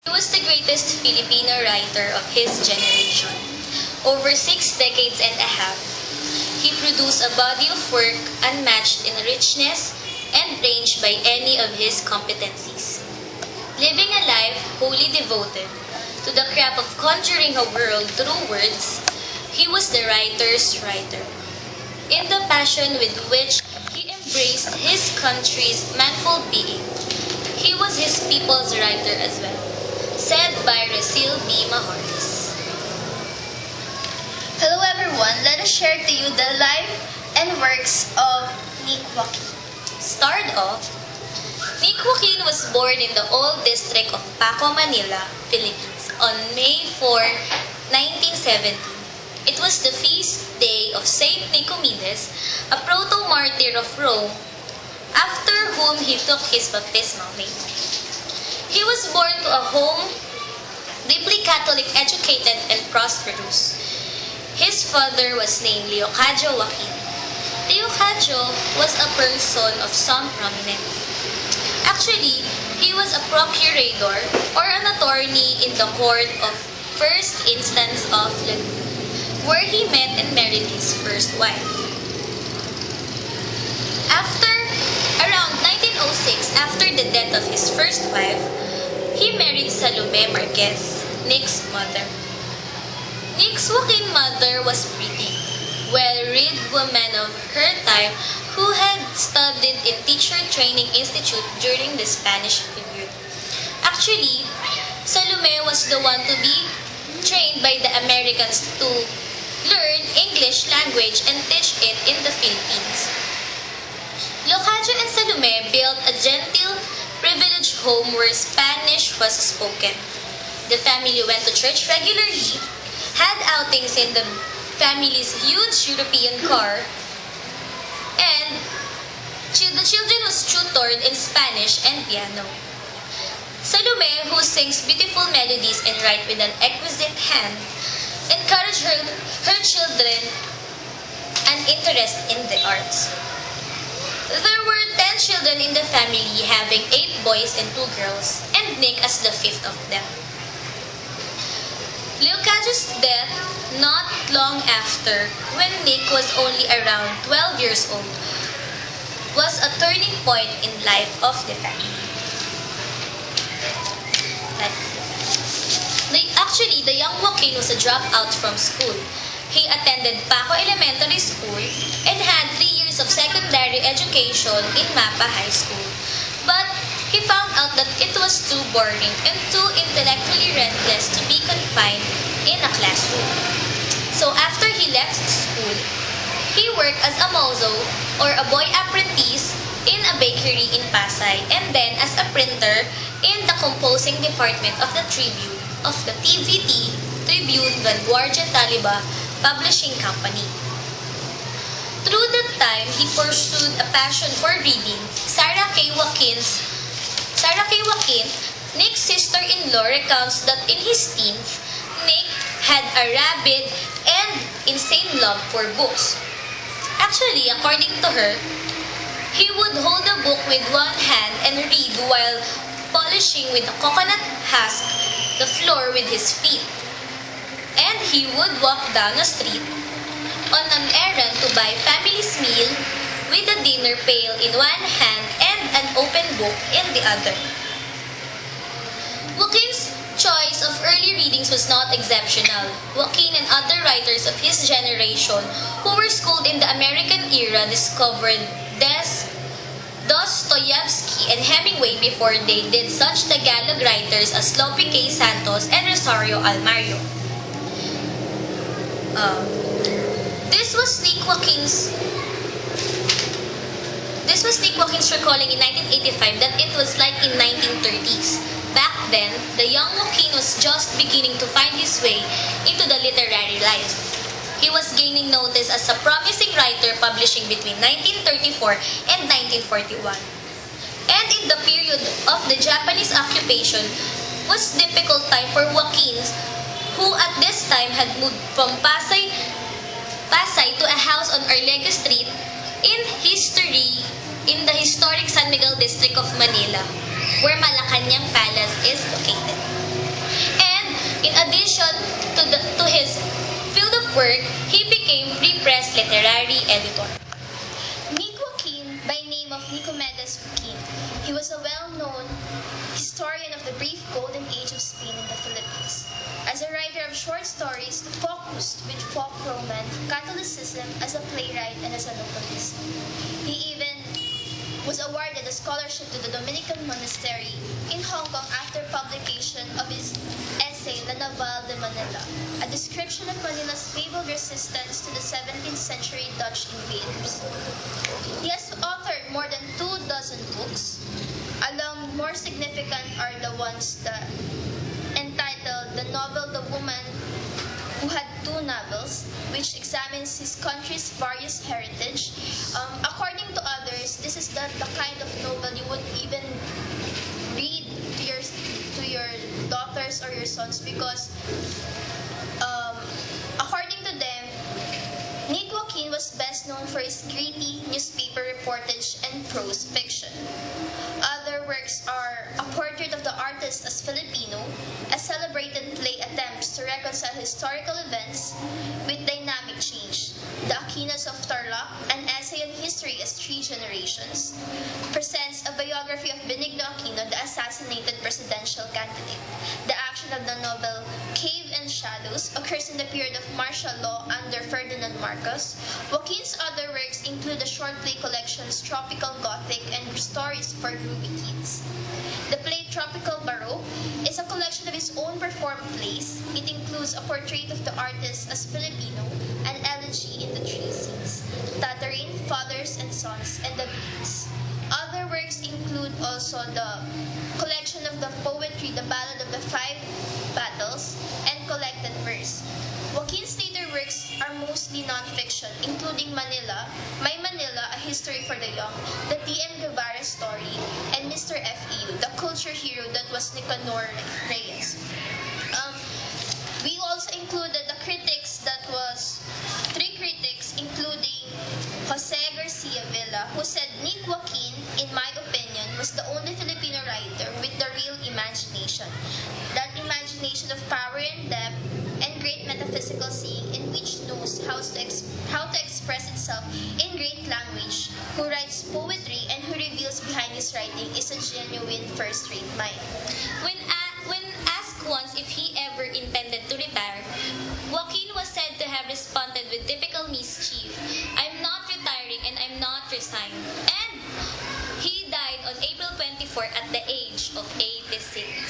He was the greatest Filipino writer of his generation. Over 6 decades and a half, he produced a body of work unmatched in richness and range by any of his competencies. Living a life wholly devoted to the craft of conjuring a world through words, he was the writer's writer. In the passion with which he embraced his country's manifold being, he was his people's writer as well, said by Rasil B. Mahoris. Hello everyone, let us share to you the life and works of Nick Joaquin. Start off, Nick Joaquin was born in the old district of Paco, Manila, Philippines on May 4, 1917. It was the feast day of Saint Nicomedes, a proto-martyr of Rome, after whom he took his baptismal name. He was born to a home deeply Catholic, educated, and prosperous. His father was named Joaquin. Was a person of some prominence. Actually, he was a procurator or an attorney in the court of first instance of Laguna, where he met and married his first wife. Around 1906, after the death of his first wife, he married Salome Marquez, Nick's mother. Nick's Joaquin's mother was pretty, well-read woman of her time who had studied in Teacher Training Institute during the Spanish period. Actually, Salome was the one to be trained by the Americans to learn English language and teach it in the Philippines. Leocadio and Salome built a genteel, privileged home where Spanish was spoken. The family went to church regularly, had outings in the family's huge European car, and the children was tutored in Spanish and piano. Salome, who sings beautiful melodies and writes with an exquisite hand, encouraged her children an interest in the arts. There were 10 children in the family, having 8 boys and 2 girls, and Nick as the 5th of them. Leocadio's death not long after, when Nick was only around 12 years old, was a turning point in life of the family. Actually, the young Joaquin was a dropout from school. He attended Paco Elementary School and had 3 years of secondary education in Mapa High School. But he found out that it was too boring and too intellectually restless to be confined in a classroom. So after he left school, he worked as a mozo or a boy apprentice in a bakery in Pasay and then as a printer in the composing department of the TVT Tribune Vanguardia Taliba Publishing Company. Through that time, he pursued a passion for reading. Sarah K. Joaquin, Nick's sister-in-law, recounts that in his teens, Nick had a rabid and insane love for books. Actually, according to her, he would hold a book with one hand and read while polishing with a coconut husk the floor with his feet. And he would walk down the street on an errand to buy family's meal with a dinner pail in one hand and an open book in the other. Joaquin's choice of early readings was not exceptional. Joaquin and other writers of his generation who were schooled in the American era discovered Dostoevsky and Hemingway before they did such Tagalog writers as Lope K. Santos and Rosario Almario. This was Nick Joaquin's recalling in 1985 that it was like in 1930s. Back then, the young Joaquin was just beginning to find his way into the literary life. He was gaining notice as a promising writer, publishing between 1934 and 1941. And in the period of the Japanese occupation was difficult time for Joaquin, who at this time had moved from Pasay to a house on Arlega Street in the historic San Miguel district of Manila, where Malacanang Palace is located. work, he became Free Press literary editor. Joaquin, by name of Nicomedes Joaquin, he was a well-known historian of the brief golden age of Spain in the Philippines. As a writer of short stories focused with folk romance, Catholicism, as a playwright, and as a novelist. He even was awarded a scholarship to the Dominican monastery in Hong Kong after publication of his essay La Naval de Manila, a description of Manila's fabled resistance to the 17th century Dutch invaders. He has authored more than 24 books. Among more significant are the ones that entitled the novel The Woman Who Had Two Novels, which examines his country's various heritage. According to others, this is the kind of novel you would even read to your daughters or your sons because according to them, Joaquin was best known for his gritty newspaper reportage and prose fiction. Other works are A Portrait of the Artist as Filipino, a celebrated play attempts to reconcile historical events with dynamic change. The Aquinas of Tarlac, an essay on history as three generations, presents a biography of Benigno Aquino, the assassinated presidential candidate. The action of the novel Cave and Shadows occurs in the period of martial law under Ferdinand Marcos. Joaquin's other works include the short play collections Tropical Gothic and Stories for Groovy Kids. The play Tropical Baroque is a collection of his own performed plays. It includes A Portrait of the Artist as Filipino, an elegy in the three scenes, Tatarine, Fathers and Sons, and The Beats. Other works include also the collection of the poetry The Ballad of the Five Battles and collected verse. Joaquin's later works are mostly non-fiction, including Manila, My Manila, A History for the Young, The T.M. Guevara Story, and Mr. F.E.U., the culture hero that was Nicanor Reyes. We also included the critics that was three critics, including Jose Garcia Villa, who said Joaquin, in my opinion, was the only Filipino writer with the real imagination. That imagination of power and depth and great metaphysical seeing in which knows how to express itself in great language, who writes poetry and who reveals behind his writing is a genuine first-rate mind. When asked once if he ever intended to retire, Joaquin was said to have responded with typical mischief, "I'm not retiring and I'm not resigned." And he died on April 24 at the age of 86.